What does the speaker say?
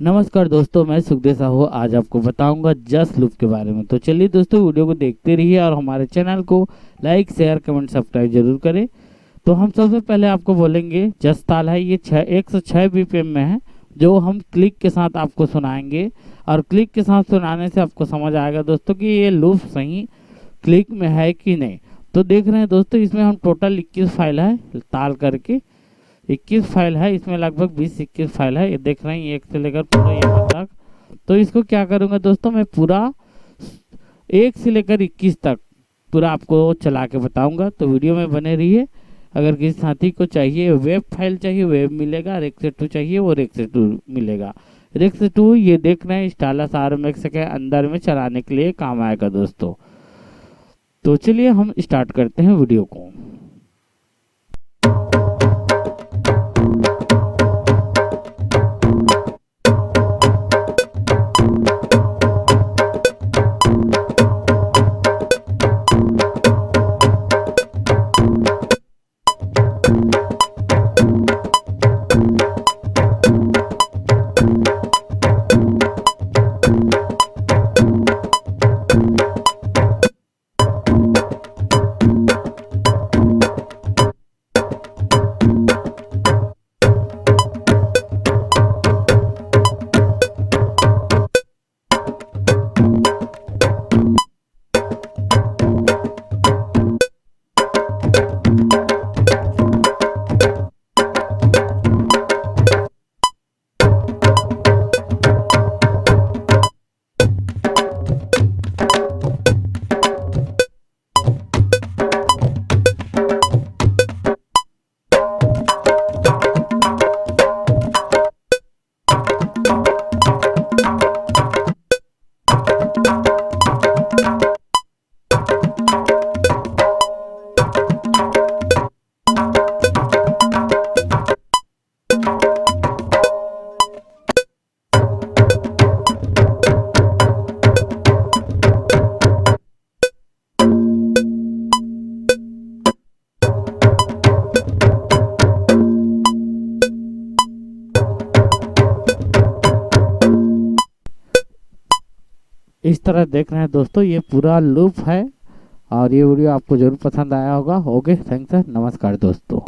नमस्कार दोस्तों, मैं सुखदेव साहू आज आपको बताऊंगा जस्ट लूप के बारे में। तो चलिए दोस्तों, वीडियो को देखते रहिए और हमारे चैनल को लाइक शेयर कमेंट सब्सक्राइब जरूर करें। तो हम सबसे पहले आपको बोलेंगे जस्ट ताल है, ये 106 बीपीएम में है, जो हम क्लिक के साथ आपको सुनाएंगे। और क्लिक के साथ सुनाने से आपको समझ आएगा दोस्तों कि ये लूप सही क्लिक में है कि नहीं। तो देख रहे हैं दोस्तों, इसमें हम टोटल 21 फाइल है ताल करके 21 फाइल है, इसमें लगभग 20-21 फाइल है। ये देख रहे हैं, एक से लेकर पूरा यहाँ तक। तो इसको क्या करूँगा दोस्तों, मैं पूरा 1 से लेकर 21 तक पूरा आपको चला के बताऊंगा। तो वीडियो में बने रहिए। अगर किसी साथी को चाहिए वेब फाइल चाहिए, वेब मिलेगा। रेक्स2 चाहिए, वो रेक्स2 मिलेगा। रेक्स2 ये देख रहे हैं स्टाइलस RMX के अंदर में चलाने के लिए काम आएगा दोस्तों। तो चलिए हम स्टार्ट करते हैं वीडियो को। इस तरह देख रहे हैं दोस्तों, ये पूरा लूप है। और ये वीडियो आपको जरूर पसंद आया होगा। ओके, थैंक्स, नमस्कार दोस्तों।